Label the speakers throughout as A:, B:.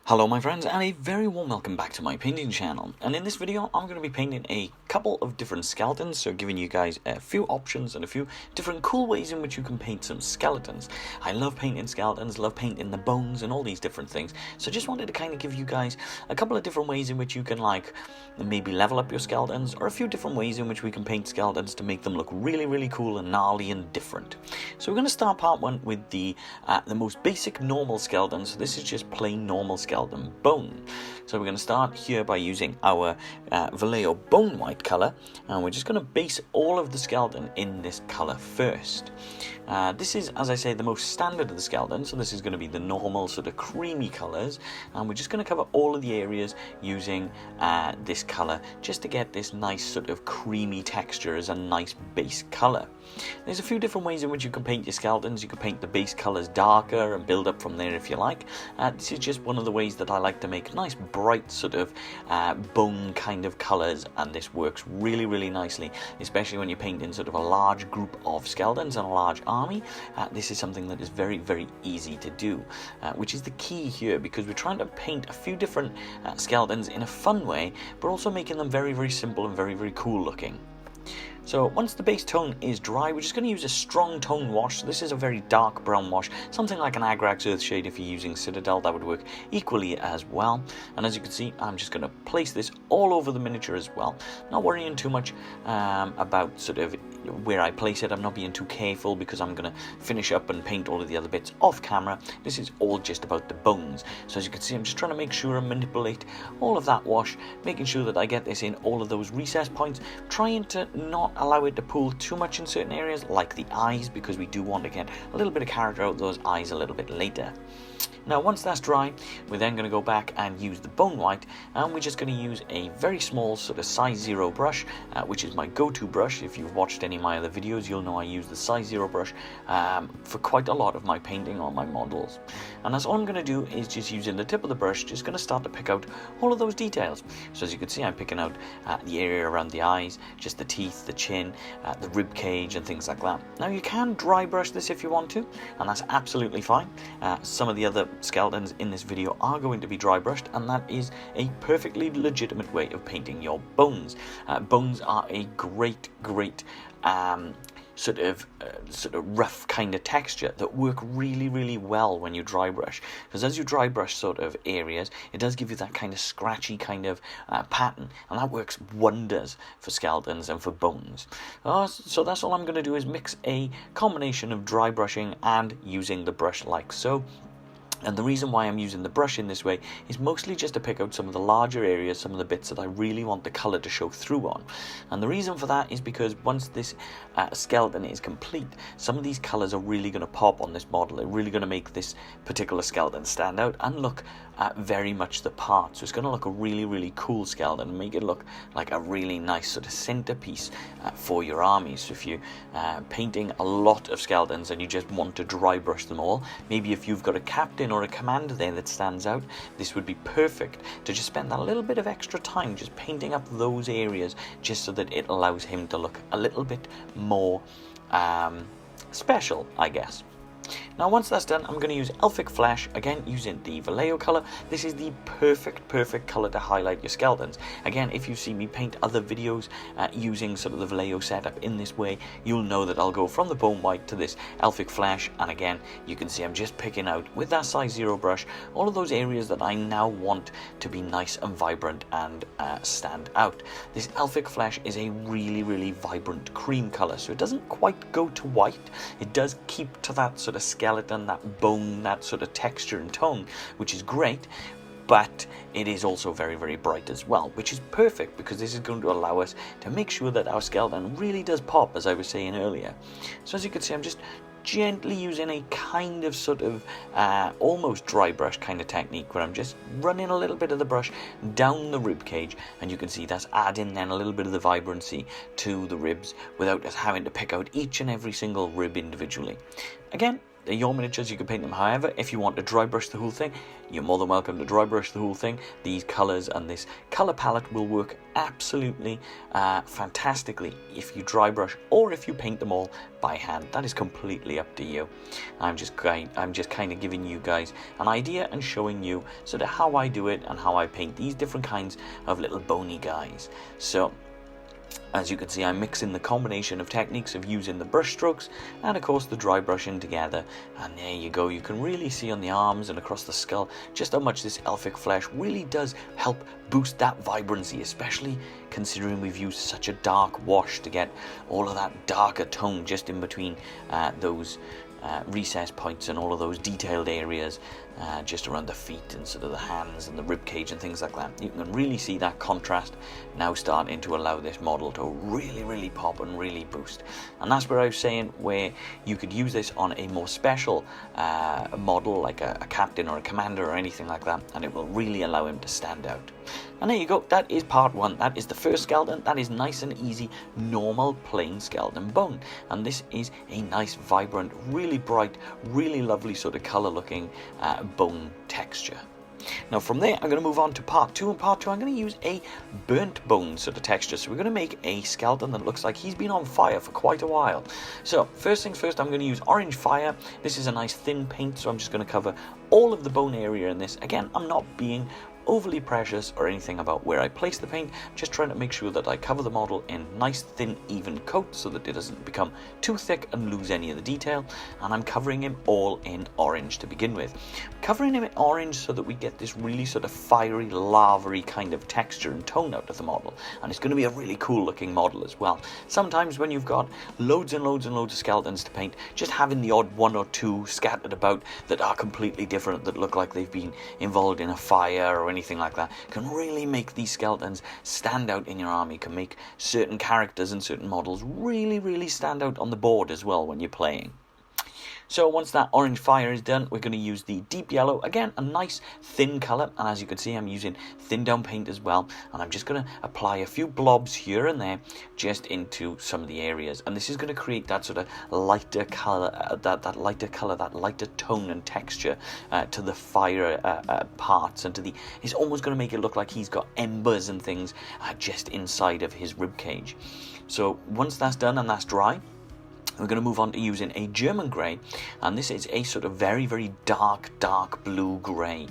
A: Hello my friends, and a very warm welcome back to my painting channel. And in this video I'm going to be painting a couple of different skeletons, so giving you guys a few options and a few different cool ways in which you can paint some skeletons. I love painting skeletons, love painting the bones and all these different things, so just wanted to kind of give you guys a couple of different ways in which you can maybe level up your skeletons, or a few different ways in which we can paint skeletons to make them look really cool and gnarly and different. So we're going to start part one with the most basic normal skeleton. So this is just plain normal skeleton bone. So we're going to start here by using our Vallejo bone white color, and we're just going to base all of the skeleton in this color first. This is, as I say, the most standard of the skeleton, so this is going to be the normal sort of creamy colors, and we're just going to cover all of the areas using this color just to get this nice sort of creamy texture as a nice base color. There's a few different ways in which you can paint your skeletons. You can paint the base colors darker and build up from there if you like. This is just one of the ways that I like to make nice bright sort of bone kind of colors, and this works really nicely, especially when you're painting sort of a large group of skeletons and a large army. This is something that is very easy to do, which is the key here, because we're trying to paint a few different skeletons in a fun way, but also making them very simple and very cool looking. So once the base tone is dry, we're just going to use a strong tone wash. So this is a very dark brown wash, something like an Agrax Earthshade. If you're using Citadel, that would work equally as well. And as you can see, I'm just going to place this all over the miniature as well. Not worrying too much about sort of where I place it. I'm not being too careful because I'm going to finish up and paint all of the other bits off camera. This is all just about the bones. So as you can see, I'm just trying to make sure I manipulate all of that wash, making sure that I get this in all of those recess points, trying to not allow it to pool too much in certain areas like the eyes, because we do want to get a little bit of character out of those eyes a little bit later. Now once that's dry, we're then going to go back and use the bone white, and we're just going to use a very small sort of size 0 brush, which is my go-to brush. If you've watched any of my other videos, you'll know I use the size 0 brush for quite a lot of my painting on my models. And that's all I'm going to do is just using the tip of the brush, just going to start to pick out all of those details. So as you can see, I'm picking out the area around the eyes, just the teeth, the chin, the rib cage and things like that. Now you can dry brush this if you want to, and that's absolutely fine. Some of the other skeletons in this video are going to be dry brushed, and that is a perfectly legitimate way of painting your bones. Bones are a great sort of rough kind of texture that work really well when you dry brush, because as you dry brush sort of areas, it does give you that kind of scratchy kind of pattern, and that works wonders for skeletons and for bones. So that's all I'm going to do, is mix a combination of dry brushing and using the brush like so. And the reason why I'm using the brush in this way is mostly just to pick out some of the larger areas, some of the bits that I really want the colour to show through on. And the reason for that is because once this skeleton is complete, some of these colours are really going to pop on this model. They're really going to make this particular skeleton stand out and look very much the part. So it's going to look a really cool skeleton and make it look like a really nice sort of centerpiece for your army. So if you're painting a lot of skeletons and you just want to dry brush them all, maybe if you've got a captain or a commander there that stands out, this would be perfect to just spend that little bit of extra time just painting up those areas, just so that it allows him to look a little bit more special, I guess. Now once that's done, I'm going to use Elfic Flesh, again using the Vallejo colour. This is the perfect colour to highlight your skeletons. Again, if you see me paint other videos using sort of the Vallejo setup in this way, you'll know that I'll go from the bone white to this Elfic Flesh, and again you can see I'm just picking out with that size 0 brush all of those areas that I now want to be nice and vibrant and stand out. This Elfic Flesh is a really vibrant cream colour, so it doesn't quite go to white. It does keep to that sort of skeleton, that bone, that sort of texture and tone, which is great, but it is also very bright as well, which is perfect, because this is going to allow us to make sure that our skeleton really does pop, as I was saying earlier. So as you can see, I'm just gently using a kind of sort of almost dry brush kind of technique, where I'm just running a little bit of the brush down the rib cage, and you can see that's adding then a little bit of the vibrancy to the ribs without us having to pick out each and every single rib individually. Again, they're your miniatures, you can paint them however. If you want to dry brush the whole thing, you're more than welcome to dry brush the whole thing. These colours and this colour palette will work absolutely fantastically if you dry brush or if you paint them all by hand. That is completely up to you. I'm just kind of giving you guys an idea and showing you sort of how I do it and how I paint these different kinds of little bony guys. So as you can see, I'm mixing the combination of techniques of using the brush strokes and of course the dry brushing together, and there you go. You can really see on the arms and across the skull just how much this elfic flesh really does help boost that vibrancy, especially considering we've used such a dark wash to get all of that darker tone just in between those recess points and all of those detailed areas just around the feet and sort of the hands and the rib cage and things like that. You can really see that contrast now starting to allow this model to really pop and really boost. And that's where I was saying where you could use this on a more special model like a captain or a commander or anything like that, and it will really allow him to stand out. And there you go, that is part one. That is the first skeleton. That is nice and easy, normal, plain skeleton bone. And this is a nice, vibrant, really bright, really lovely sort of colour looking bone texture. Now from there I'm going to move on to part two. In part two I'm going to use a burnt bone sort of texture. So we're going to make a skeleton that looks like he's been on fire for quite a while. So first things first, I'm going to use orange fire. This is a nice thin paint, so I'm just going to cover all of the bone area in this. Again, I'm not being overly precious or anything about where I place the paint, just trying to make sure that I cover the model in nice thin even coat so that it doesn't become too thick and lose any of the detail. And I'm covering him all in orange to begin with, covering him in orange so that we get this really sort of fiery, lavary kind of texture and tone out of the model, and it's going to be a really cool looking model as well. Sometimes when you've got loads and loads and loads of skeletons to paint, just having the odd one or two scattered about that are completely different, that look like they've been involved in a fire or anything like that, can really make these skeletons stand out in your army, can make certain characters and certain models really stand out on the board as well when you're playing. So once that orange fire is done, we're going to use the deep yellow, again a nice thin colour, and as you can see I'm using thin down paint as well, and I'm just going to apply a few blobs here and there just into some of the areas, and this is going to create that sort of lighter colour, that lighter tone and texture to the fire parts, and to the, it's almost going to make it look like he's got embers and things just inside of his rib cage. So once that's done and that's dry, we're going to move on to using a German grey, and this is a sort of very dark blue grey,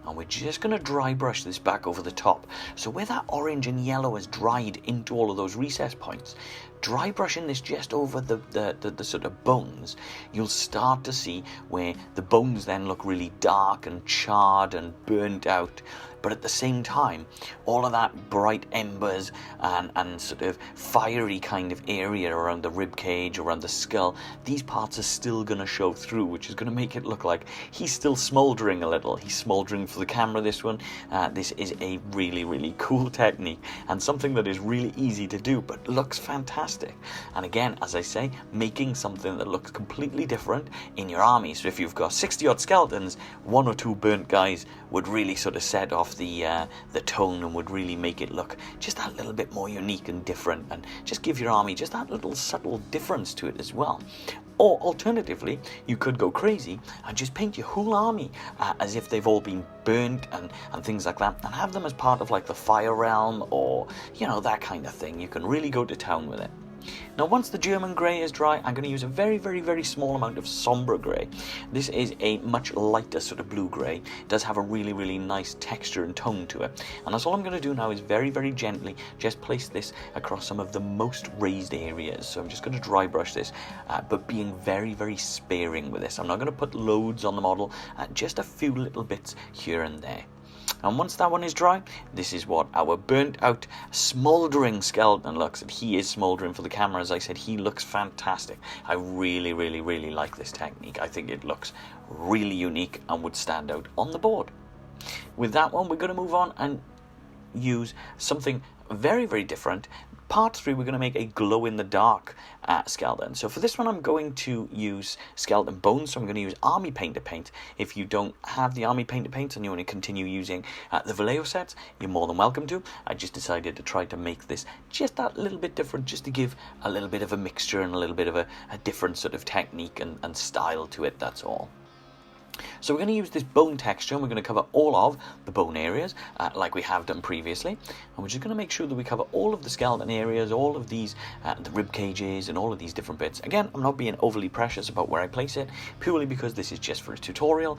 A: and we're just going to dry brush this back over the top. So where that orange and yellow has dried into all of those recess points, dry brushing this just over the sort of bones, you'll start to see where the bones then look really dark and charred and burnt out, but at the same time all of that bright embers and sort of fiery kind of area around the rib cage, around the skull, these parts are still going to show through, which is going to make it look like he's still smouldering a little. He's smouldering for the camera, this one. This is a really cool technique and something that is really easy to do but looks fantastic. And again, as I say, making something that looks completely different in your army. So if you've got 60 odd skeletons, one or two burnt guys would really sort of set off the tone and would really make it look just that little bit more unique and different, and just give your army just that little subtle difference to it as well. Or alternatively, you could go crazy and just paint your whole army as if they've all been burnt and things like that, and have them as part of like the fire realm, or you know, that kind of thing. You can really go to town with it. Now once the German grey is dry, I'm going to use a very small amount of sombre grey. This is a much lighter sort of blue grey. It does have a really nice texture and tone to it, and that's all I'm going to do now is very gently just place this across some of the most raised areas. So I'm just going to dry brush this, but being very sparing with this. I'm not going to put loads on the model, just a few little bits here and there. And once that one is dry, this is what our burnt out, smouldering skeleton looks. And he is smouldering for the camera, as I said. He looks fantastic. I really like this technique. I think it looks really unique and would stand out on the board. With that one, we're going to move on and use something very different, part 3, we're going to make a glow-in-the-dark skeleton. So for this one, I'm going to use skeleton bones, so I'm going to use army painter paint. If you don't have the army painter paint and you want to continue using the Vallejo sets, you're more than welcome to. I just decided to try to make this just that little bit different, just to give a little bit of a mixture and a little bit of a different sort of technique and style to it, that's all. So we're going to use this bone texture, and we're going to cover all of the bone areas like we have done previously, and we're just going to make sure that we cover all of the skeleton areas, all of these the rib cages and all of these different bits. Again, I'm not being overly precious about where I place it, purely because this is just for a tutorial.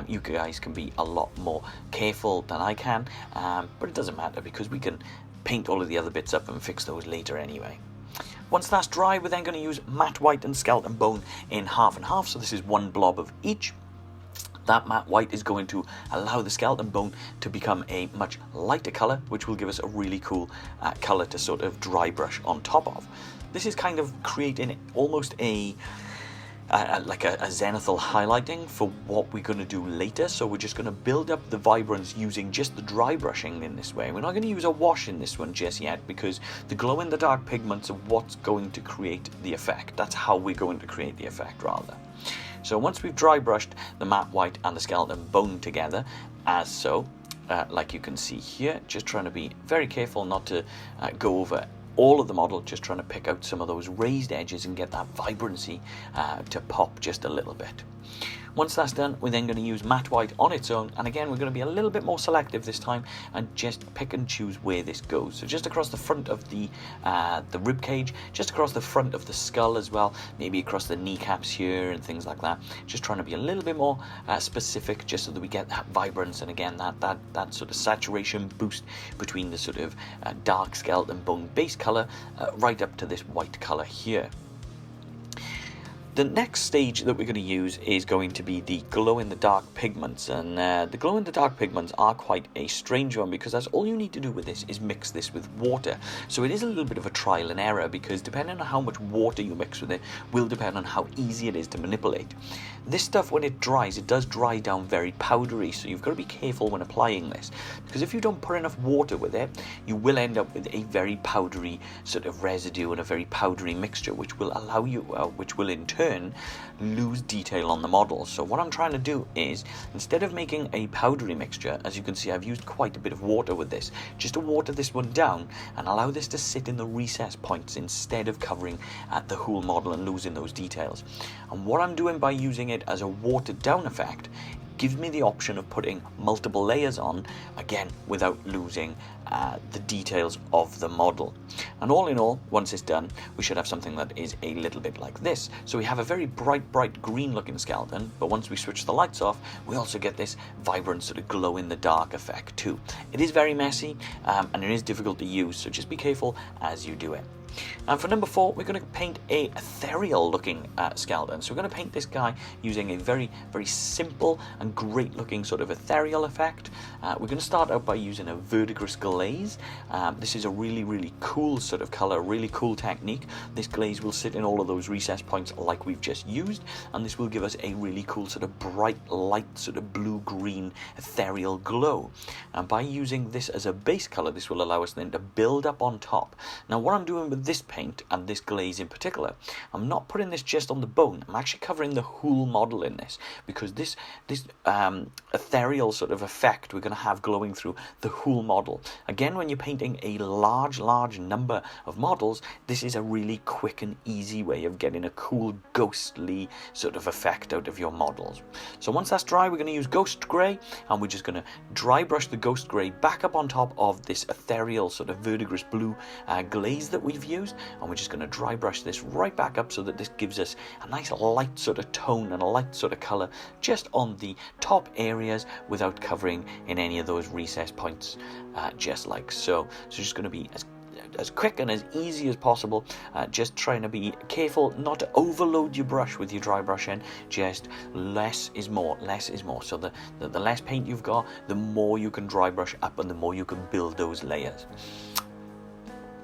A: You guys can be a lot more careful than I can, but it doesn't matter because we can paint all of the other bits up and fix those later anyway. Once that's dry, we're then going to use matte white and skeleton bone in half and half, so this is one blob of each. That matte white is going to allow the skeleton bone to become a much lighter colour, which will give us a really cool colour to sort of dry brush on top of. This is kind of creating almost like a zenithal highlighting for what we're going to do later. So we're just going to build up the vibrance using just the dry brushing in this way. We're not going to use a wash in this one just yet, because the glow-in-the-dark pigments are what's going to create the effect. That's how we're going to create the effect, rather. So once we've dry brushed the matte white and the skeleton bone together, as so, like you can see here, just trying to be very careful not to go over all of the model, just trying to pick out some of those raised edges and get that vibrancy to pop just a little bit. Once that's done, we're then going to use matte white on its own, and again we're going to be a little bit more selective this time and just pick and choose where this goes. So just across the front of the rib cage, just across the front of the skull as well, maybe across the kneecaps here and things like that. Just trying to be a little bit more specific, just so that we get that vibrance and again that sort of saturation boost between the sort of dark skeleton bone base color right up to this white color here. The next stage that we're going to use is going to be the glow-in-the-dark pigments, and the glow-in-the-dark pigments are quite a strange one, because that's all you need to do with this is mix this with water. So it is a little bit of a trial and error, because depending on how much water you mix with it will depend on how easy it is to manipulate. This stuff, when it dries, it does dry down very powdery, so you've got to be careful when applying this, because if you don't put enough water with it, you will end up with a very powdery sort of residue and a very powdery mixture, which will allow you, which will in turn lose detail on the model. So what I'm trying to do is, instead of making a powdery mixture, as you can see I've used quite a bit of water with this, just to water this one down and allow this to sit in the recess points instead of covering the whole model and losing those details. And what I'm doing by using it as a watered down effect gives me the option of putting multiple layers on, again without losing the details of the model. And all in all, once it's done, we should have something that is a little bit like this. So we have a very bright green looking skeleton, but once we switch the lights off, we also get this vibrant sort of glow in the dark effect too. It is very messy and it is difficult to use, so just be careful as you do it. And for number 4, we're going to paint a ethereal looking skeleton. So we're going to paint this guy using a very simple and great looking sort of ethereal effect. We're going to start out by using a verdigris glaze. This is a really cool sort of color, really cool technique. This glaze will sit in all of those recess points like we've just used, and this will give us a really cool sort of bright light sort of blue-green ethereal glow. And by using this as a base color, this will allow us then to build up on top. Now what I'm doing with this paint and this glaze in particular, I'm not putting this just on the bone, I'm actually covering the whole model in this, because this ethereal sort of effect we're going to have glowing through the whole model. Again, when you're painting a large number of models, this is a really quick and easy way of getting a cool ghostly sort of effect out of your models. So once that's dry, we're going to use ghost grey, and we're just going to dry brush the ghost grey back up on top of this ethereal sort of verdigris blue glaze that we've used, and we're just going to dry brush this right back up so that this gives us a nice light sort of tone and a light sort of color just on the top areas without covering in any of those recess points, just like so. So just going to be as quick and as easy as possible, just trying to be careful not to overload your brush with your dry brushing. Just less is more. So the less paint you've got, the more you can dry brush up and the more you can build those layers.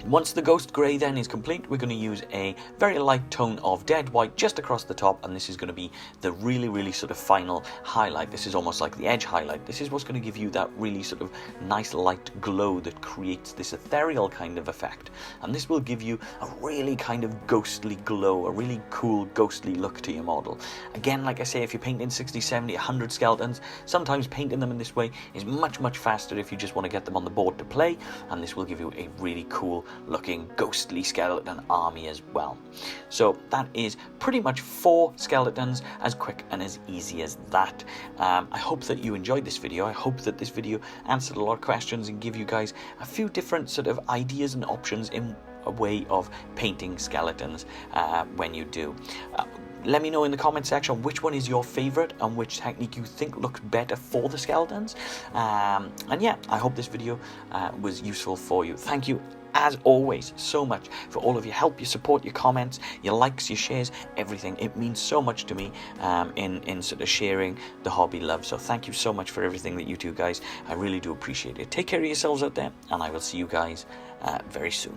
A: Once the ghost grey then is complete, we're going to use a very light tone of dead white just across the top, and this is going to be the really sort of final highlight. This is almost like the edge highlight. This is what's going to give you that really sort of nice light glow that creates this ethereal kind of effect, and this will give you a really kind of ghostly glow, a really cool ghostly look to your model. Again, like I say, if you're painting 60, 70, 100 skeletons, sometimes painting them in this way is much faster if you just want to get them on the board to play, and this will give you a really cool looking ghostly skeleton army as well. So that is pretty much 4 skeletons, as quick and as easy as that. I hope that you enjoyed this video. I hope that this video answered a lot of questions and give you guys a few different sort of ideas and options in a way of painting skeletons when you do. Let me know in the comment section which one is your favorite and which technique you think looks better for the skeletons. And yeah, I hope this video was useful for you. Thank you as always so much for all of your help, your support, your comments, your likes, your shares, everything. It means so much to me in sort of sharing the hobby love. So thank you so much for everything that you do, guys. I really do appreciate it. Take care of yourselves out there, and I will see you guys very soon.